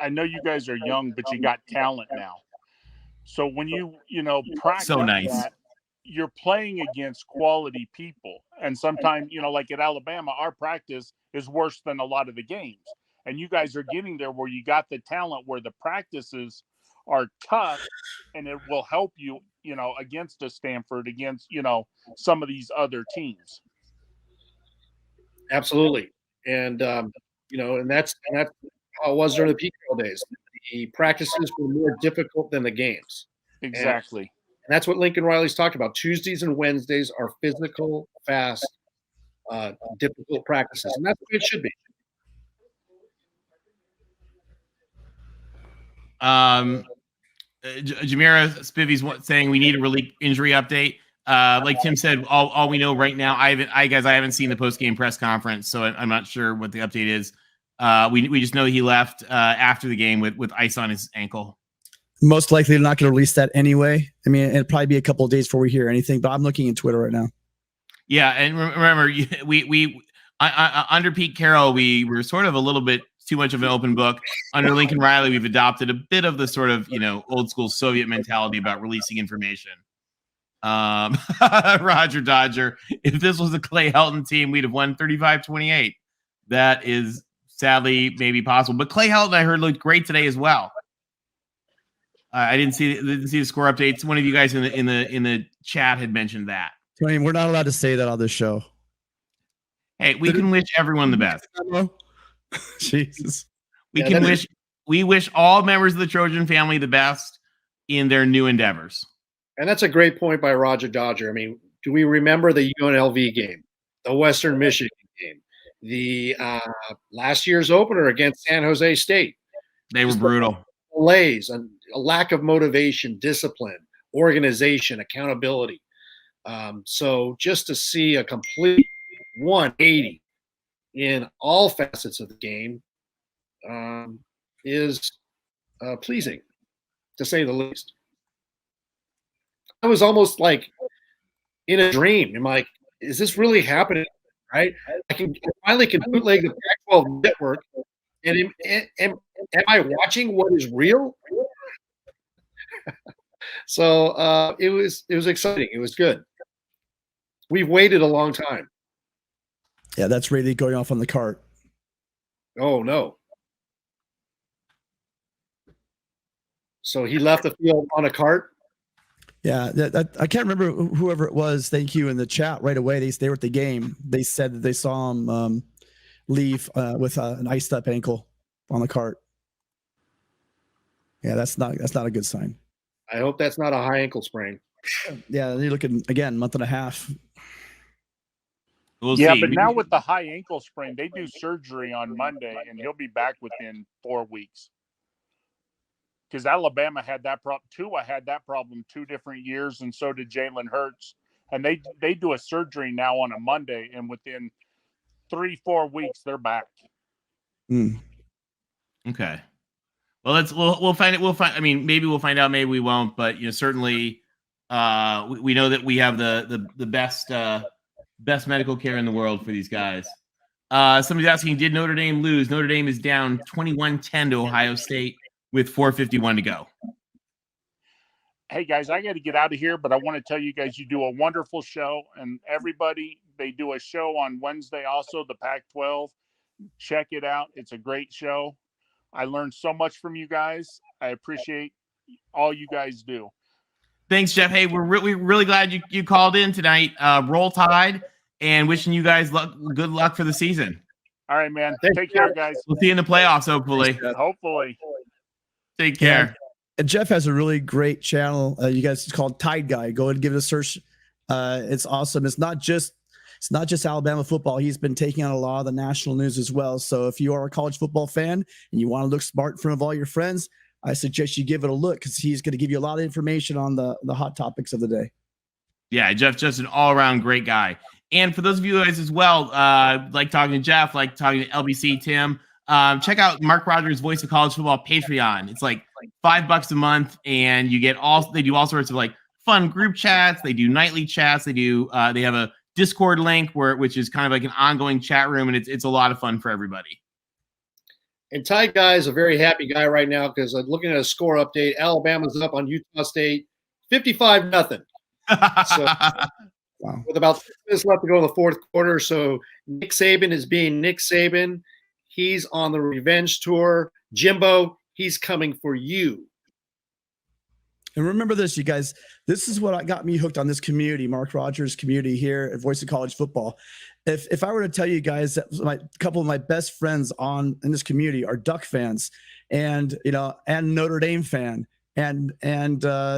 I know you guys are young, but you got talent now. So when you practice So nice. that, you're playing against quality people. And sometimes, like at Alabama, our practice is worse than a lot of the games. And you guys are getting there where you got the talent, where the practices are tough, and it will help you, against a Stanford, against, some of these other teams. Absolutely. And, and that's how it was during the PKL days. The practices were more difficult than the games. Exactly. And that's what Lincoln Riley's talked about. Tuesdays and Wednesdays are physical, fast, difficult practices. And that's what it should be. Jamira Spivey's saying we need a relief injury update. Like Tim said, all we know right now, I haven't seen the post-game press conference, so I'm not sure what the update is. We just know he left after the game with ice on his ankle. Most likely they're not going to release that anyway. I mean, it'll probably be a couple of days before we hear anything, but I'm looking at Twitter right now. Yeah, and remember, we under Pete Carroll, we were sort of a little bit too much of an open book. Under Lincoln Riley, we've adopted a bit of the sort of, old school Soviet mentality about releasing information. Roger Dodger, if this was a Clay Helton team, we'd have won 35-28. That is sadly maybe possible. But Clay Helton, I heard, looked great today as well. I didn't see the score updates. One of you guys in the chat had mentioned that. I mean, we're not allowed to say that on this show. Hey, we can wish everyone the best. Jesus. We wish all members of the Trojan family the best in their new endeavors. And that's a great point by Roger Dodger. I mean, do we remember the UNLV game, the Western Michigan game, the last year's opener against San Jose State? They were brutal. Delays and a lack of motivation, discipline, organization, accountability. So just to see a complete 180 in all facets of the game is pleasing, to say the least. I was almost like in a dream. I'm like, is this really happening? Right? I finally can bootleg the Pac-12 network, and am I watching what is real? So it was exciting. It was good. We've waited a long time. Yeah, that's Rayleigh going off on the cart. Oh, no. So he left the field on a cart? Yeah, I can't remember whoever it was. Thank you in the chat right away. They were at the game. They said that they saw him leave with an iced up ankle on the cart. Yeah, that's not a good sign. I hope that's not a high ankle sprain. Yeah, you're looking again, month and a half. We'll see. But now with the high ankle sprain, they do surgery on Monday, and he'll be back within 4 weeks. Because Alabama had that problem. Tua had that problem 2 different years, and so did Jalen Hurts. And they do a surgery now on a Monday, and within 3-4 weeks they're back. Okay. Well, we'll find it. I mean, maybe we'll find out. Maybe we won't. But certainly, we know that we have the best medical care in the world for these guys. Somebody's asking, did Notre Dame lose? Notre Dame is down 21-10 to Ohio State with 4:51 to go. Hey, guys, I got to get out of here, but I want to tell you guys you do a wonderful show. And everybody, they do a show on Wednesday also, the Pac-12. Check it out. It's a great show. I learned so much from you guys. I appreciate all you guys do. Thanks, Jeff. Hey, we're really glad you called in tonight. Roll Tide, and wishing you guys good luck for the season. All right, man. Take care, guys. We'll see you in the playoffs, hopefully. Hopefully. Take care. And Jeff has a really great channel. You guys, it's called Tide Guy. Go ahead and give it a search. It's awesome. It's not just Alabama football. He's been taking on a lot of the national news as well. So if you are a college football fan and you want to look smart in front of all your friends, I suggest you give it a look, because he's going to give you a lot of information on the hot topics of the day. Yeah, Jeff's just an all-around great guy. And for those of you guys as well, like talking to Jeff, like talking to LBC Tim, check out Mark Rogers' Voice of College Football Patreon. It's like $5 a month, and you get they do all sorts of like fun group chats. They do nightly chats. They have a Discord link which is kind of like an ongoing chat room, and it's a lot of fun for everybody. And Ty Guy is a very happy guy right now because looking at a score update, Alabama's up on Utah State 55-0. So Wow. with about 6 minutes left to go in the fourth quarter, so Nick Saban is being Nick Saban. He's on the revenge tour. Jimbo, he's coming for you. And remember this, you guys, this is what got me hooked on this community, Mark Rogers community here at Voice of College Football. If I were to tell you guys that a couple of my best friends in this community are Duck fans and Notre Dame fan and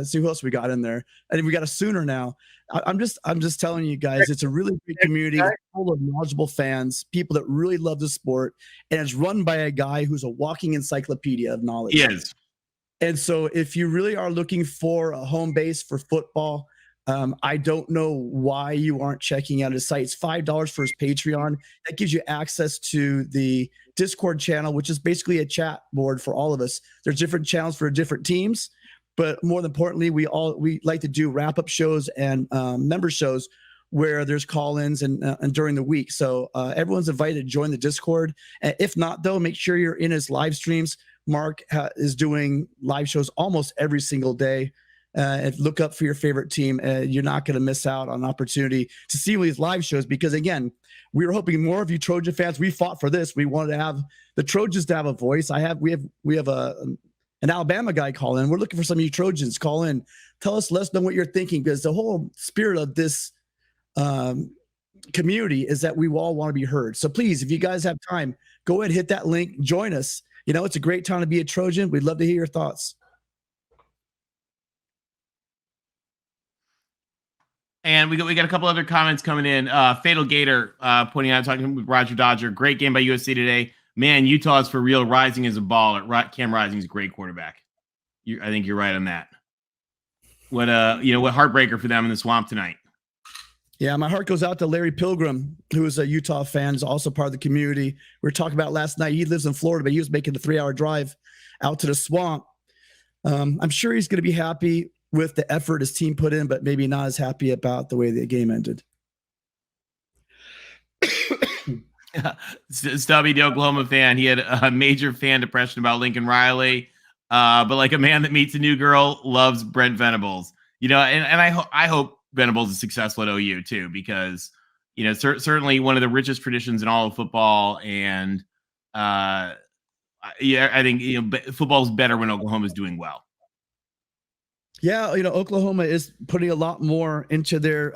see who else we got in there. And we got a Sooner now. I'm just telling you guys, it's a really big community full of knowledgeable fans, people that really love the sport, and it's run by a guy who's a walking encyclopedia of knowledge. He is. And so if you really are looking for a home base for football, I don't know why you aren't checking out his site. It's $5 for his Patreon. That gives you access to the Discord channel, which is basically a chat board for all of us. There's different channels for different teams, but more importantly, we like to do wrap-up shows and member shows where there's call-ins and during the week. So everyone's invited to join the Discord. And if not, though, make sure you're in his live streams. Mark is doing live shows almost every single day. And look up for your favorite team. You're not going to miss out on an opportunity to see these live shows because, again, we were hoping more of you Trojan fans. We fought for this. We wanted to have the Trojans to have a voice. We have an Alabama guy call in. We're looking for some of you Trojans. Call in. Tell us, let us know what you're thinking, because the whole spirit of this community is that we all want to be heard. So please, if you guys have time, go ahead, hit that link, join us. It's a great time to be a Trojan. We'd love to hear your thoughts. And we got a couple other comments coming in. Fatal Gator pointing out, talking with Roger Dodger. Great game by USC today. Man, Utah is for real. Rising as a baller. Cam Rising is a great quarterback. I think you're right on that. What heartbreaker for them in the swamp tonight. Yeah, my heart goes out to Larry Pilgrim, who is a Utah fan, is also part of the community. We were talking about last night. He lives in Florida, but he was making a 3-hour drive out to the swamp. I'm sure he's going to be happy with the effort his team put in, but maybe not as happy about the way the game ended. Stubby, the Oklahoma fan, he had a major fan depression about Lincoln Riley, but like a man that meets a new girl loves Brent Venables. And I hope Venables is successful at OU too, because certainly one of the richest traditions in all of football, and I think football is better when Oklahoma is doing well. Yeah, Oklahoma is putting a lot more into their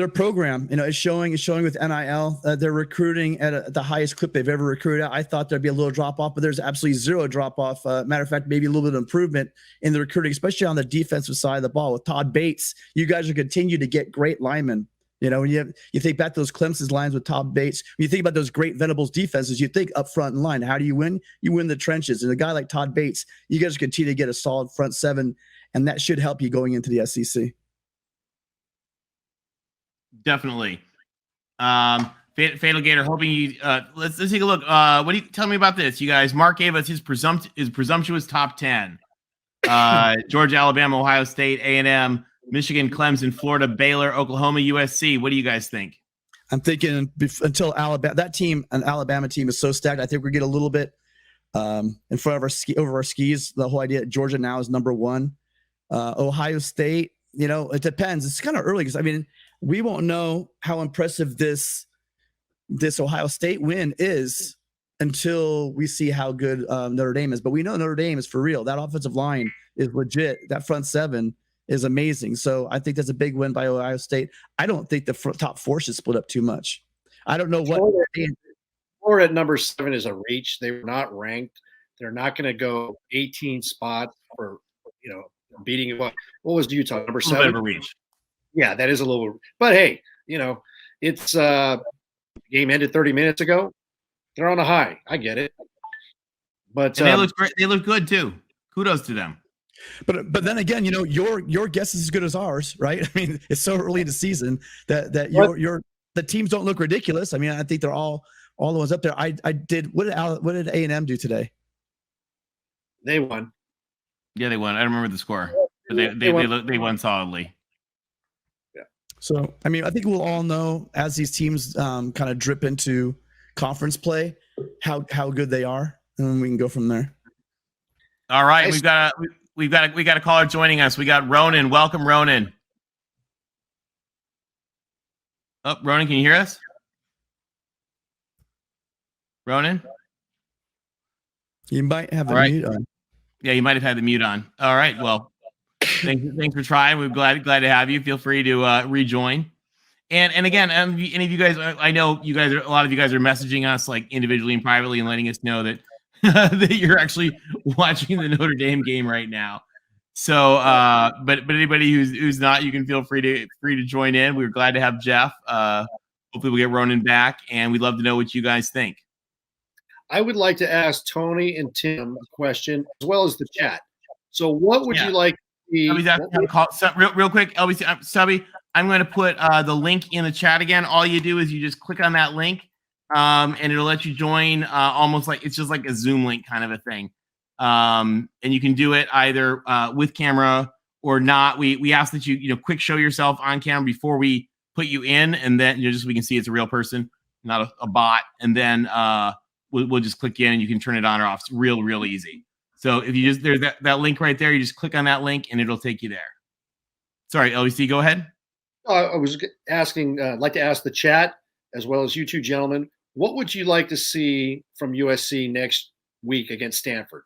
program. It's showing with NIL. They're recruiting at the highest clip they've ever recruited. I thought there'd be a little drop off, but there's absolutely zero drop off. Matter of fact, maybe a little bit of improvement in the recruiting, especially on the defensive side of the ball with Todd Bates. You guys are continue to get great linemen. When you think back to those Clemson's lines with Todd Bates, when you think about those great Venables defenses, you think up front in line. How do you win? You win the trenches. And a guy like Todd Bates, you guys continue to get a solid front seven, and that should help you going into the SEC. Definitely. Fatal Gator, hoping you let's take a look. What do you tell me about this? You guys, Mark gave us his presumptuous top 10. Georgia, Alabama, Ohio State, A&M, Michigan, Clemson, Florida, Baylor, Oklahoma, USC. What do you guys think? I'm thinking until Alabama, an Alabama team is so stacked. I think we get a little bit in front of over our skis. The whole idea Georgia now is number 1. Ohio State, it depends. It's kind of early because we won't know how impressive this Ohio State win is until we see how good Notre Dame is. But we know Notre Dame is for real. That offensive line is legit. That front seven is amazing. So I think that's a big win by Ohio State. I don't think the top 4 should split up too much. I don't know what. Florida at number 7 is a reach. They were not ranked. They're not going to go 18 spots for beating what was Utah number 7? A little bit of a reach. Yeah, that is a little. But hey, it's game ended 30 minutes ago. They're on a high. I get it. But they look great. They look good too. Kudos to them. But then again, your guess is as good as ours, right? It's so early in the season that the teams don't look ridiculous. I think they're all the ones up there. What did A&M do today? They won. Yeah, they won. I don't remember the score, but they won solidly. Yeah. So I think we'll all know as these teams kind of drip into conference play, how good they are, and then we can go from there. All right, we've got a caller joining us. We got Ronan. Welcome, Ronan. Oh, Ronan, can you hear us? Ronan? You might have the mute on. Yeah, you might have had the mute on. All right. Well, thanks for trying. We're glad to have you. Feel free to rejoin. And again, any of you guys, I know you guys a lot of you guys are messaging us like individually and privately and letting us know that that you're actually watching the Notre Dame game right now. So, but anybody who's not, you can feel free to join in. We're glad to have Jeff. Hopefully we'll get Ronan back, and we'd love to know what you guys think. I would like to ask Tony and Tim a question, as well as the chat. So what would you like to see? Real quick, LBC, Stubby, I'm going to put the link in the chat again. All you do is you just click on that link, and it'll let you join almost like it's just like a Zoom link kind of a thing. And you can do it either with camera or not. We ask that you quick show yourself on camera before we put you in, and then just we can see it's a real person, not a bot. And then we'll just click in and you can turn it on or off. It's real easy. So if you just there's that link right there, you just click on that link and it'll take you there. Sorry, LBC, go ahead. I was asking, like to ask the chat as well as you two gentlemen, what would you like to see from USC next week against Stanford?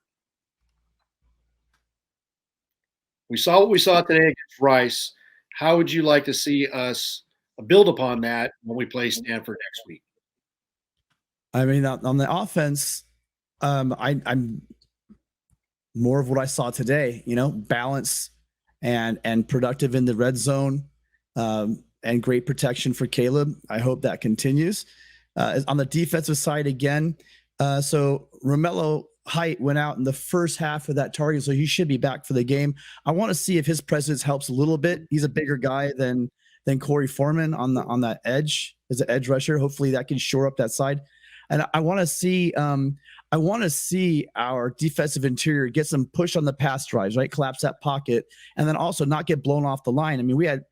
We saw what we saw today against Rice. How would you like to see us build upon that when we play Stanford next week? I mean, on the offense, I'm more of what I saw today. Balance and productive in the red zone, and great protection for Caleb. I hope that continues. On the defensive side again, so Romello Height went out in the first half of that target, so he should be back for the game. I want to see if his presence helps a little bit. He's a bigger guy than Corey Foreman on that edge as an edge rusher. Hopefully that can shore up that side. And I want to see our defensive interior get some push on the pass drives, right? Collapse that pocket, and then also not get blown off the line. I mean,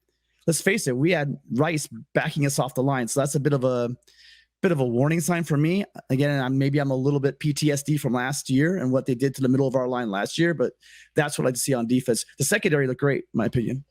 let's face it, we had Rice backing us off the line, so that's a bit of a warning sign for me. Again, maybe I'm a little bit PTSD from last year and what they did to the middle of our line last year, but that's what I'd see on defense. The secondary looked great, in my opinion.